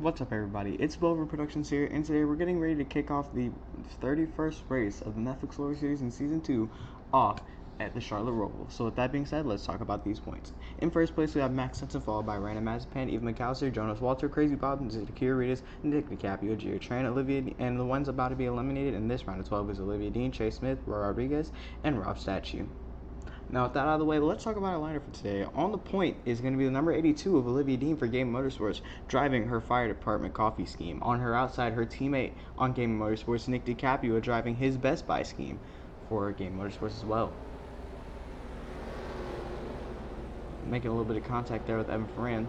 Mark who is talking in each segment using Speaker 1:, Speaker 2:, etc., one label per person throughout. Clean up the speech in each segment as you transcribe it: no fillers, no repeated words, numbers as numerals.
Speaker 1: What's up, everybody? It's Bover Productions here, and today we're getting ready to kick off the 31st race of the Netflix Lore Series in Season 2 off at the Charlotte ROVAL. So with that being said, let's talk about these points. In first place, we have Max Sensen, followed by Random Mazapan, Eva McAllister, Jonas Walter, Crazy Bob, Zakir Reedus, Nick DiCaprio, Gio Tran, Olivia, and the ones about to be eliminated in this round of 12 is Olivia Dean, Chase Smith, Roy Rodriguez, and Rob Statue. Now, with that out of the way, let's talk about our lineup for today. On the point is going to be the number 82 of Olivia Dean for Game Motorsports, driving her fire department coffee scheme. On her outside, her teammate on Game Motorsports, Nick DiCaprio, driving his Best Buy scheme for Game Motorsports as well. Making a little bit of contact there with Evan Ferran.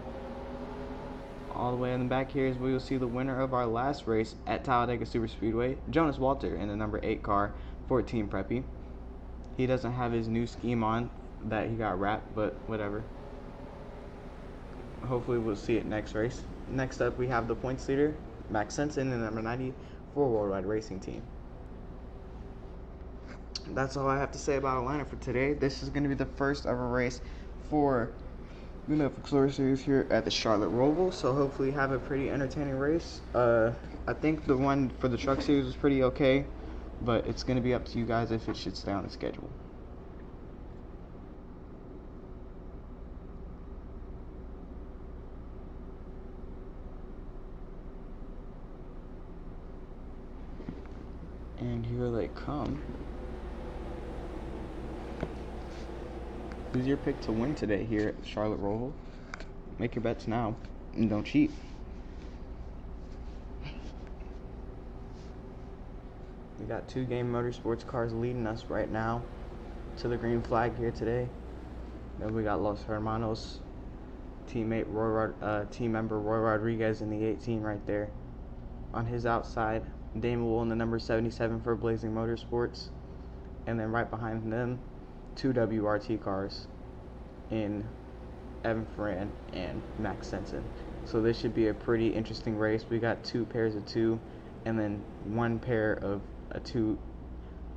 Speaker 1: All the way in the back here is where you'll see the winner of our last race at Talladega Superspeedway, Jonas Walter, in the number 8 car for Team Preppy. He doesn't have his new scheme on that he got wrapped, but whatever. Hopefully we'll see it next race. Next up, we have the points leader, Max Sensen, in the number 90 for Worldwide Racing Team. That's all I have to say about our lineup for today. This is going to be the first ever race for the Netflix Lore Series here at the Charlotte ROVAL, so hopefully have a pretty entertaining race. I think the one for the Truck Series was pretty okay, but it's going to be up to you guys if it should stay on the schedule. And here they come. Who's your pick to win today here at the Charlotte ROVAL? Make your bets now and don't cheat. We got 2 Game Motorsports cars leading us right now to the green flag here today. Then we got Los Hermanos team member Roy Rodriguez in the 18 right there. On his outside, Damon Wool in the number 77 for Blazing Motorsports. And then right behind them, 2 WRT cars in Evan Ferran and Max Sensen. So this should be a pretty interesting race. We got 2 pairs of 2 and then 1 pair of a 2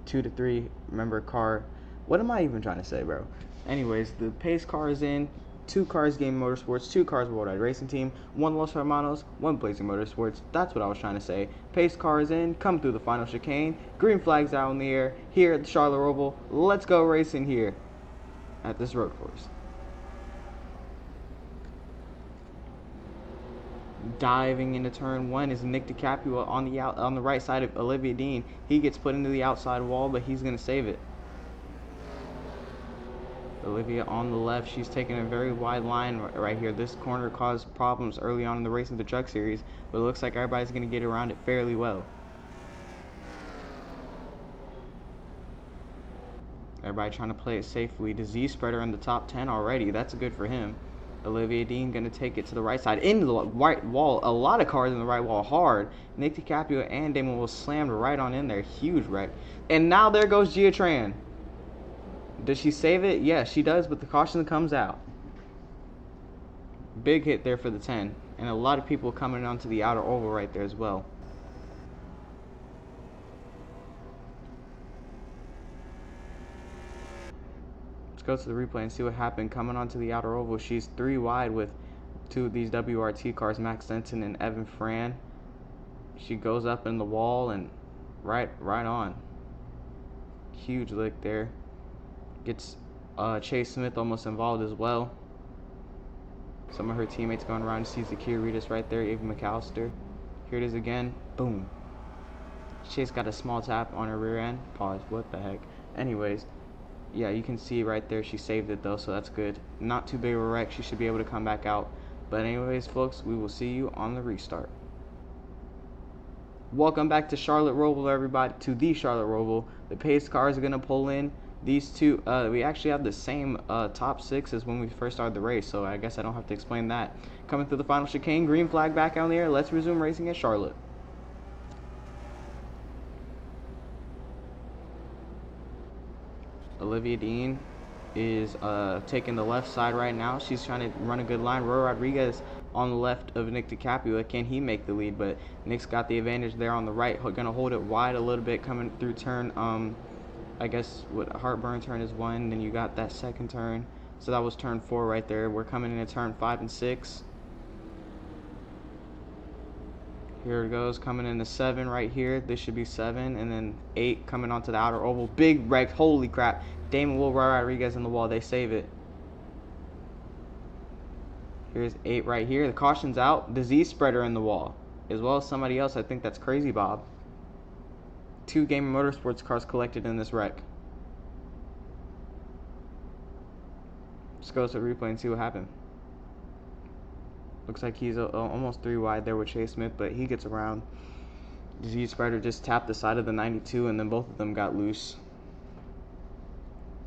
Speaker 1: to 3 member car. What am I even trying to say, bro? Anyways, the pace car is in. 2 cars Game Motorsports, 2 cars Worldwide Racing Team, 1 Los Hermanos, 1 Blazing Motorsports. That's what I was trying to say. Pace car is in. Come through the final chicane. Green flags out in the air here at the Charlotte ROVAL. Let's go racing here at this road course. Diving into turn 1 is Nick DiCaprio on the right side of Olivia Dean. He gets put into the outside wall, but he's going to save it. Olivia on the left, she's taking a very wide line right here. This corner caused problems early on in the race of the Truck Series, but it looks like everybody's going to get around it fairly well. Everybody trying to play it safely. Disease spreader in the top 10 already. That's good for him. Olivia Dean going to take it to the right side. Into the right wall. A lot of cars in the right wall hard. Nick DiCaprio and Damon will slammed right on in there. Huge wreck. And now there goes Gio Tran. Does she save it? Yes, she does, but the caution comes out. Big hit there for the 10. And a lot of people coming onto the outer oval right there as well. Let's go to the replay and see what happened. Coming onto the outer oval, she's 3 wide with 2 of these WRT cars, Max Sensen and Evan Ferran. She goes up in the wall and right on. Huge lick there. Gets Chase Smith almost involved as well. Some of her teammates going around. Sees the Zakir Reedus right there, Eva McAllister. Here it is again. Boom. Chase got a small tap on her rear end. Pause. What the heck? Anyways, yeah, you can see right there she saved it though, so that's good. Not too big of a wreck. She should be able to come back out. But anyways, folks, we will see you on the restart. Welcome back to Charlotte ROVAL, everybody. To the Charlotte ROVAL. The pace cars are going to pull in. These 2, we actually have the same top 6 as when we first started the race, so I guess I don't have to explain that. Coming through the final chicane, green flag back out in the air. Let's resume racing at Charlotte. Olivia Dean is taking the left side right now. She's trying to run a good line. Roy Rodriguez on the left of Nick DiCaprio. Can he make the lead? But Nick's got the advantage there on the right. Going to hold it wide a little bit coming through turn I guess what Heartburn turn is 1, then you got that second turn. So that was turn 4 right there. We're coming into turn 5 and 6. Here it goes, coming into 7 right here. This should be 7, and then 8 coming onto the outer oval. Big wreck. Holy crap. Damon Will Rodriguez in the wall. They save it. Here's 8 right here. The caution's out. Disease spreader in the wall, as well as somebody else. I think that's Crazy Bob. 2 Gamer Motorsports cars collected in this wreck. Let's go to the replay and see what happened. Looks like he's almost 3 wide there with Chase Smith, but he gets around. Disease Spreader just tapped the side of the 92, and then both of them got loose.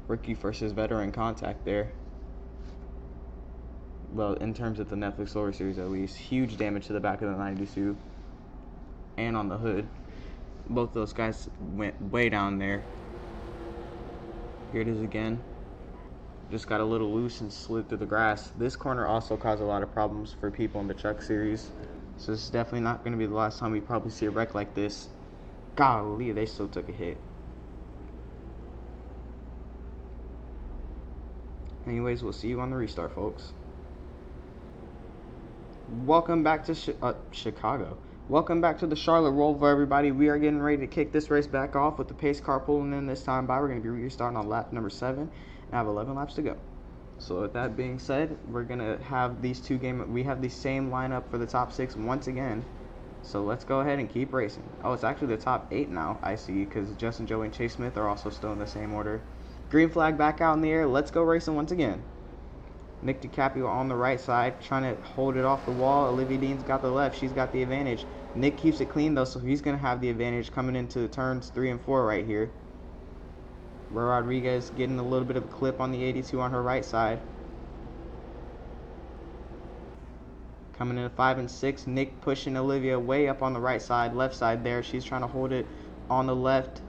Speaker 1: Rookie versus veteran contact there. Well, in terms of the Netflix lower series at least. Huge damage to the back of the 92 and on the hood. Both those guys went way down there. Here it is again. Just got a little loose and slid through the grass. This corner also caused a lot of problems for people in the truck series. So this is definitely not going to be the last time we probably see a wreck like this. Golly, they still took a hit. Anyways, we'll see you on the restart, folks. Welcome back to Chicago. Welcome back to the Charlotte ROVAL, everybody. We are getting ready to kick this race back off with the pace car pulling in this time by. We're going to be restarting on lap number 7. I have 11 laps to go. So with that being said, we're gonna have these we have the same lineup for the top 6 once again. So let's go ahead and keep racing. Oh, it's actually the top 8 now, I see, because Justin, Joey, and Chase Smith are also still in the same order. Green flag back out in the air. Let's go racing once again. Nick DiCaprio on the right side, trying to hold it off the wall. Olivia Dean's got the left. She's got the advantage. Nick keeps it clean, though, so he's gonna have the advantage coming into turns 3 and 4 right here. Rodriguez getting a little bit of a clip on the 82 on her right side. Coming in at 5 and 6, Nick pushing Olivia way up on the right side, left side there. She's trying to hold it on the left.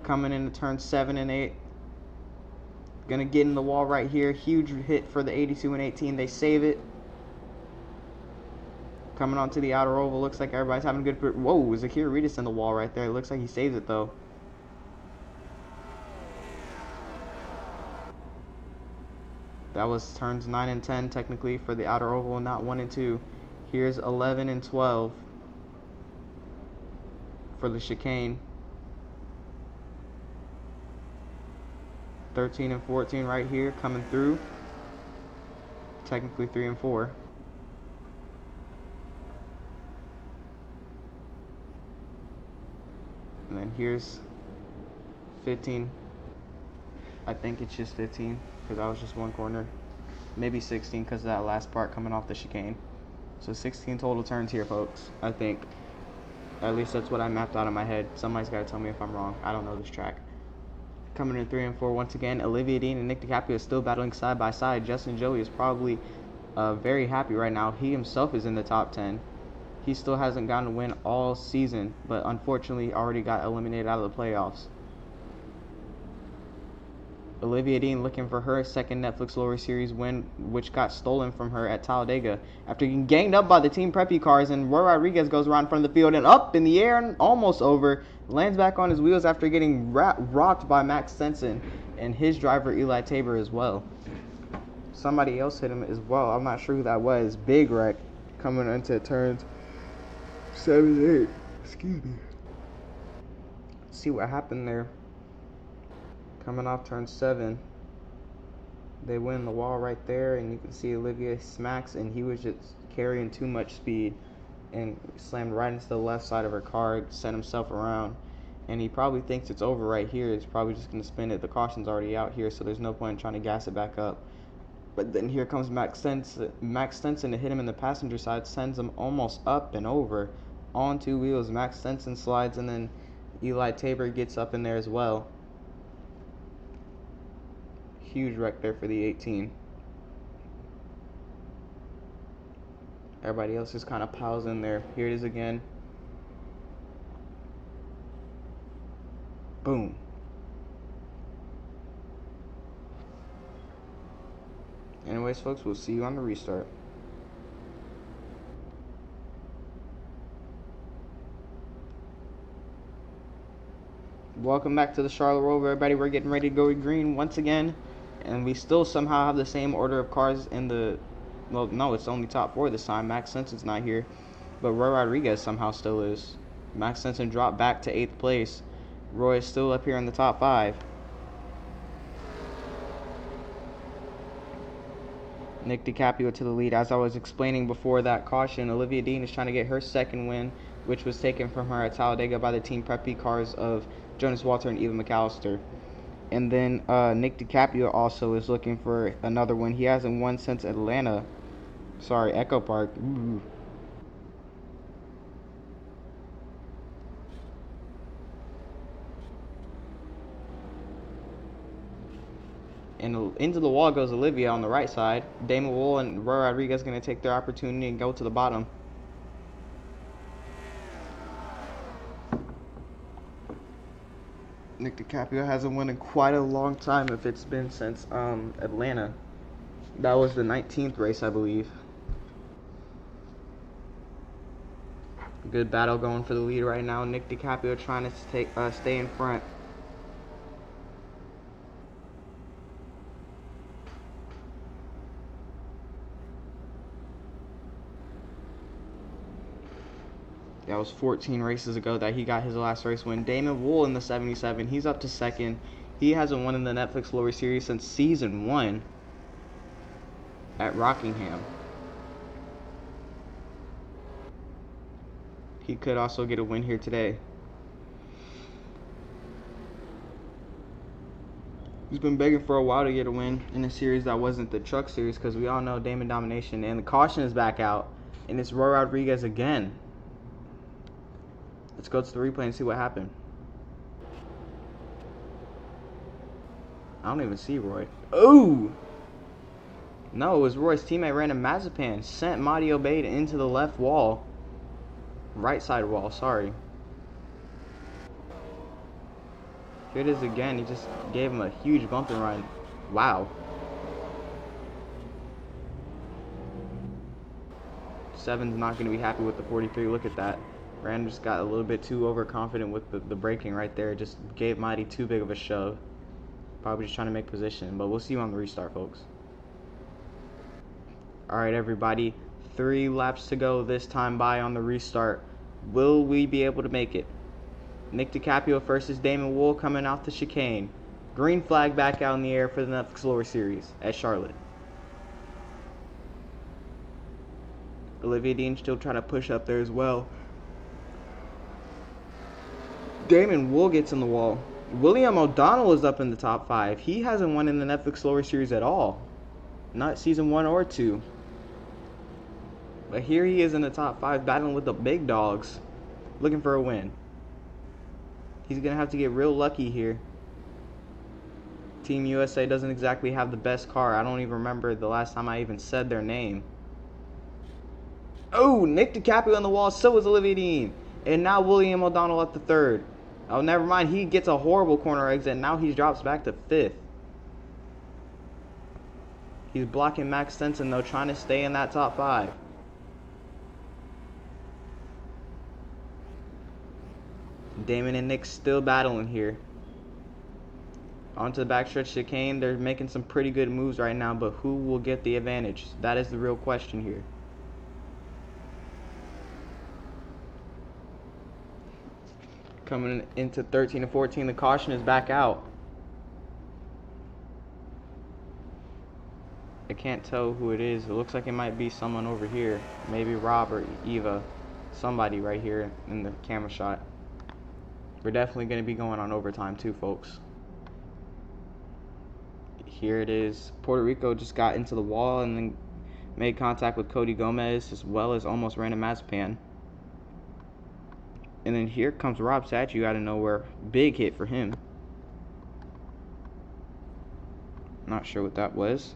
Speaker 1: Coming into turn 7 and 8. Gonna get in the wall right here. Huge hit for the 82 and 18. They save it. Coming onto the outer oval. Looks like everybody's having a good... Whoa, Zakir Reedus in the wall right there. It looks like he saves it, though. That was turns 9 and 10 technically for the outer oval, not 1 and 2. Here's 11 and 12 for the chicane. 13 and 14 right here coming through. Technically 3 and 4. And then here's 15. I think it's just 15. Because that was just one corner. Maybe 16 because of that last part coming off the chicane. So 16 total turns here, folks. I think. At least that's what I mapped out in my head. Somebody's got to tell me if I'm wrong. I don't know this track. Coming in 3 and 4 once again. Olivia Dean and Nick DiCaprio are still battling side by side. Justin Joey is probably very happy right now. He himself is in the top 10. He still hasn't gotten a win all season, but unfortunately already got eliminated out of the playoffs. Olivia Dean looking for her second Netflix lower series win, which got stolen from her at Talladega after getting ganged up by the Team Preppy cars, and Roy Rodriguez goes around in front of the field and up in the air and almost over. Lands back on his wheels after getting rocked by Max Stenson and his driver Eli Tabor as well. Somebody else hit him as well. I'm not sure who that was. Big wreck coming into turns 7 and 8. Excuse me. Let's see what happened there. Coming off turn 7, they win the wall right there, and you can see Olivia smacks, and he was just carrying too much speed and slammed right into the left side of her car, sent himself around, and he probably thinks it's over right here. He's probably just going to spin it. The caution's already out here, so there's no point in trying to gas it back up. But then here comes Max Stenson to hit him in the passenger side, sends him almost up and over on 2 wheels. Max Stenson slides, and then Eli Tabor gets up in there as well. Huge wreck there for the 18. Everybody else just kind of piles in there. Here it is again. Boom. Anyways, folks, we'll see you on the restart. Welcome back to the Charlotte ROVAL, everybody. We're getting ready to go green once again. And we still somehow have the same order of cars in the... Well, no, it's only top 4 this time. Max Stenson's not here. But Roy Rodriguez somehow still is. Max Stinson dropped back to 8th place. Roy is still up here in the top 5. Nick DiCaprio to the lead. As I was explaining before that caution, Olivia Dean is trying to get her second win, which was taken from her at Talladega by the Team Preppy cars of Jonas Walter and Eva McAllister. And then Nick DiCaprio also is looking for another win. He hasn't won since Atlanta. Sorry, Echo Park. Ooh. And into the wall goes Olivia on the right side. Damon Wool and Roy Rodriguez going to take their opportunity and go to the bottom. Nick DiCaprio hasn't won in quite a long time, if it's been since Atlanta. That was the 19th race, I believe. Good battle going for the lead right now. Nick DiCaprio trying to stay in front. That was 14 races ago that he got his last race win. Damon Wool in the 77. He's up to second. He hasn't won in the Netflix Lower Series since season 1 at Rockingham. He could also get a win here today. He's been begging for a while to get a win in a series that wasn't the Truck Series, because we all know Damon domination. And the caution is back out, and it's Roy Rodriguez again. Let's go to the replay and see what happened. I don't even see Roy. Oh! No, it was Roy's teammate Random Mazepan. Sent Madi Obeid into the left wall. Right side wall, sorry. Here it is again. He just gave him a huge bump and run. Wow. Seven's not going to be happy with the 43. Look at that. Random just got a little bit too overconfident with the braking right there. Just gave Mighty too big of a shove. Probably just trying to make position. But we'll see you on the restart, folks. Alright, everybody. 3 laps to go this time by on the restart. Will we be able to make it? Nick DiCaprio versus Damon Wool coming off the chicane. Green flag back out in the air for the Netflix Lower Series at Charlotte. Olivia Dean still trying to push up there as well. Damon Wool gets in the wall. William O'Donnell is up in the top 5. He hasn't won in the Netflix Lower Series at all. Not season 1 or 2. But here he is in the top 5 battling with the big dogs. Looking for a win. He's going to have to get real lucky here. Team USA doesn't exactly have the best car. I don't even remember the last time I even said their name. Oh, Nick DiCaprio on the wall. So is Olivia Dean. And now William O'Donnell at the 3rd. Oh, never mind. He gets a horrible corner exit. Now he drops back to 5th. He's blocking Max Stinson, though, trying to stay in that top 5. Damon and Nick still battling here. Onto the backstretch chicane. They're making some pretty good moves right now, but who will get the advantage? That is the real question here. Coming into 13 and 14, the caution is back out. I can't tell who it is. It looks like it might be someone over here. Maybe Rob or Eva. Somebody right here in the camera shot. We're definitely going to be going on overtime too, folks. Here it is. Puerto Rico just got into the wall and then made contact with Cody Gomez, as well as almost Random Mazepan. And then here comes Rob Statue out of nowhere. Big hit for him. Not sure what that was.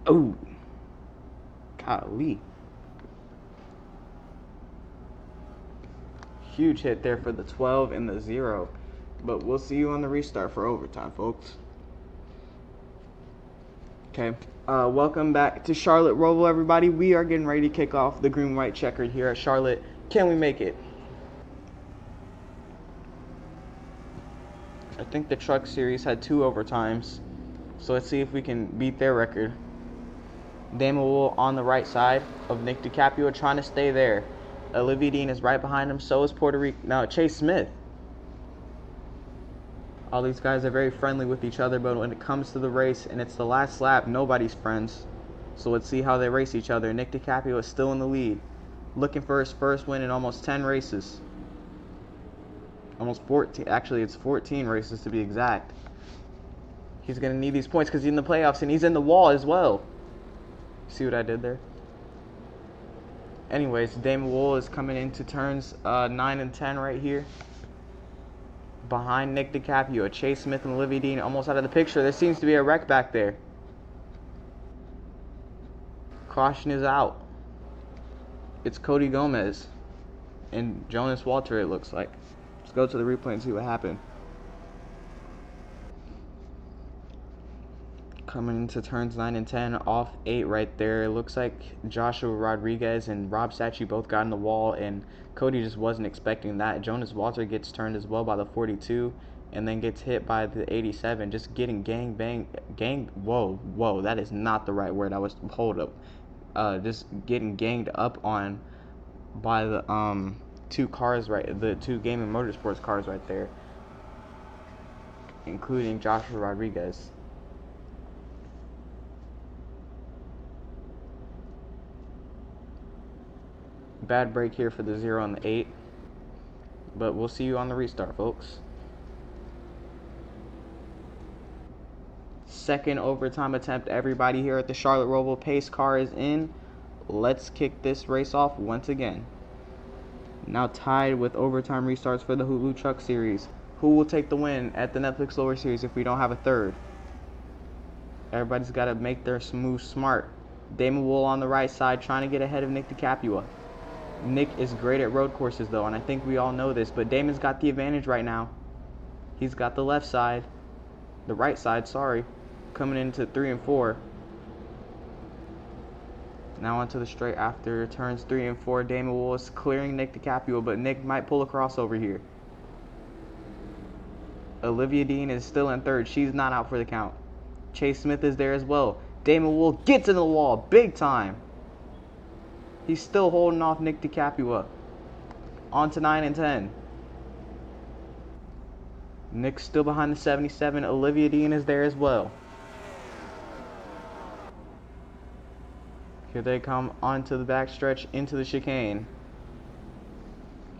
Speaker 1: Oh. Golly. Huge hit there for the 12 and the 0. But we'll see you on the restart for overtime, folks. Okay. Welcome back to Charlotte ROVAL, everybody. We are getting ready to kick off the green-white checkered here at Charlotte. Can we make it? I think the Truck Series had 2 overtimes. So let's see if we can beat their record. Damon Wool on the right side of Nick DiCaprio trying to stay there. Olivia Dean is right behind him. So is Puerto Rico. No, Chase Smith. All these guys are very friendly with each other, but when it comes to the race and it's the last lap, nobody's friends. So let's see how they race each other. Nick DiCaprio is still in the lead, looking for his first win in almost 10 races. Almost 14. Actually, it's 14 races to be exact. He's going to need these points because he's in the playoffs and he's in the wall as well. See what I did there? Anyways, Damon Wool is coming into turns 9 and 10 right here. Behind Nick DiCaprio, Chase Smith and Olivia Dean almost out of the picture. There seems to be a wreck back there. Caution is out. It's Cody Gomez and Jonas Walter, it looks like. Let's go to the replay and see what happened. Coming into turns 9 and 10, off 8 right there. It looks like Joshua Rodriguez and Rob Sacchi both got in the wall, and Cody just wasn't expecting that. Jonas Walter gets turned as well by the 42, and then gets hit by the 87, just getting whoa, that is not the right word. Hold up. Just getting ganged up on by the two cars the two Gaming Motorsports cars right there, including Joshua Rodriguez. Bad break here for the 0 and the 8. But we'll see you on the restart, folks. Second overtime attempt. Everybody here at the Charlotte ROVAL. Pace car is in. Let's kick this race off once again. Now tied with overtime restarts for the Hulu Truck Series. Who will take the win at the Netflix Lower Series if we don't have a third? Everybody's got to make their move smart. Damon Wool on the right side trying to get ahead of Nick DiCaprio. Nick is great at road courses, though, and I think we all know this, but Damon's got the advantage right now. He's got the left side, the right side, sorry, coming into 3 and 4. Now onto the straight after turns 3 and 4. Damon Wool is clearing Nick DiCaprio, but Nick might pull a crossover here. Olivia Dean is still in third. She's not out for the count. Chase Smith is there as well. Damon Wool gets in the wall big time. He's still holding off Nick DiCaprio. On to 9 and 10. Nick's still behind the 77. Olivia Dean is there as well. Here they come onto the backstretch into the chicane.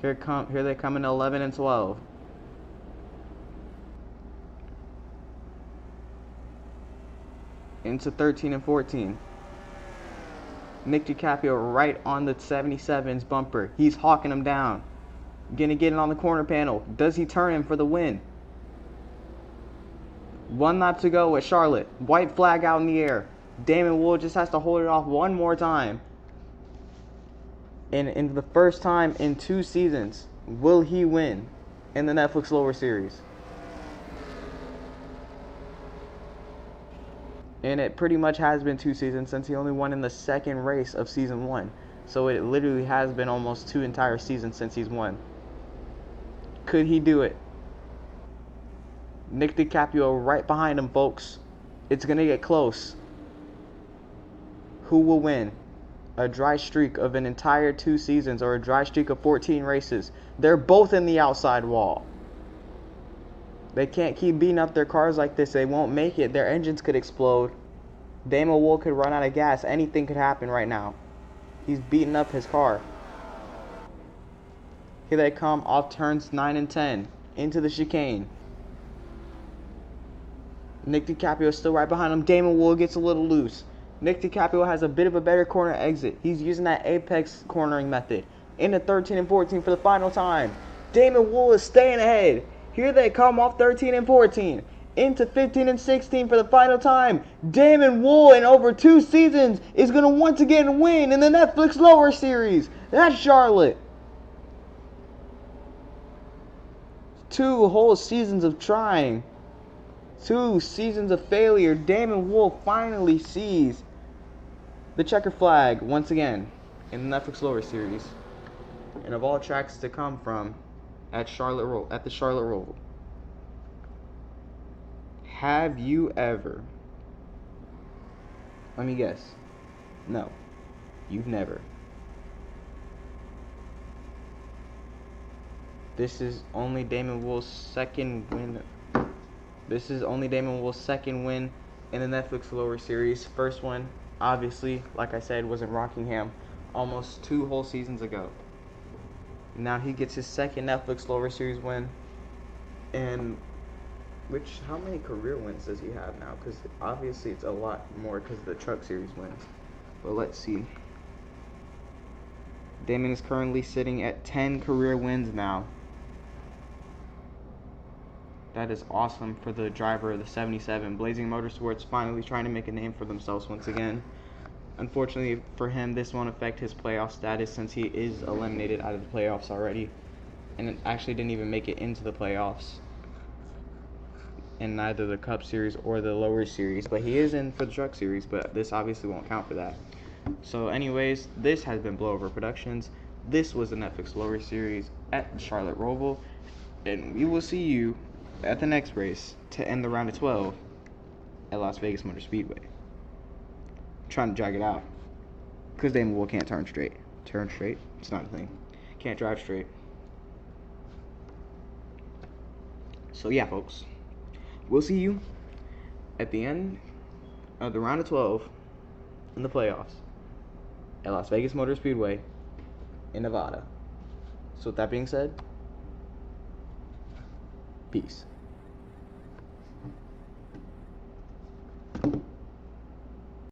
Speaker 1: Here they come in 11 and 12. Into 13 and 14. Nick DiCaprio right on the 77's bumper. He's hawking him down. Gonna get it on the corner panel. Does he turn him for the win? 1 lap to go at Charlotte. White flag out in the air. Damon Wool just has to hold it off one more time. And in the first time in 2 seasons, will he win in the Netflix Lower Series? And it pretty much has been 2 seasons since he only won in the second race of season 1. So it literally has been almost 2 entire seasons since he's won. Could he do it? Nick DiCaprio right behind him, folks. It's going to get close. Who will win? A dry streak of an entire 2 seasons or a dry streak of 14 races? They're both in the outside wall. They can't keep beating up their cars like this. They won't make it. Their engines could explode. Damon Wool could run out of gas. Anything could happen right now. He's beating up his car. Here they come off turns 9 and 10. Into the chicane. Nick DiCaprio is still right behind him. Damon Wool gets a little loose. Nick DiCaprio has a bit of a better corner exit. He's using that apex cornering method. Into 13 and 14 for the final time. Damon Wool is staying ahead. Here they come off 13 and 14. Into 15 and 16 for the final time. Damon Wool in over 2 seasons is going to once again win in the Netflix Lower Series. That's Charlotte. 2 whole seasons of trying. 2 seasons of failure. Damon Wool finally sees the checker flag once again in the Netflix Lower Series. And of all tracks to come from at the Charlotte ROVAL. Have you ever, let me guess, No, you've never. This is only Damon Wool's second win. This is only Damon Wool's second win in the Netflix Lower Series. First one, obviously, like I said, was in Rockingham almost 2 whole seasons ago. Now he gets his second Netflix Lower Series win. And how many career wins does he have now? Because obviously it's a lot more because of the Truck Series wins. But let's see. Damon is currently sitting at 10 career wins now. That is awesome for the driver of the 77. Blazing Motorsports finally trying to make a name for themselves once again. Unfortunately for him, this won't affect his playoff status since he is eliminated out of the playoffs already. And it actually didn't even make it into the playoffs in neither the Cup Series or the Lower Series. But he is in for the Truck Series, but this obviously won't count for that. So anyways, this has been Blowover Productions. This was the Netflix Lower Series at Charlotte Roval. And we will see you at the next race to end the round of 12 at Las Vegas Motor Speedway. I'm trying to drag it out because Damon Wool can't turn straight. Turn straight? It's not a thing. Can't drive straight. So yeah, folks. We'll see you at the end of the round of 12 in the playoffs at Las Vegas Motor Speedway in Nevada. So with that being said, peace.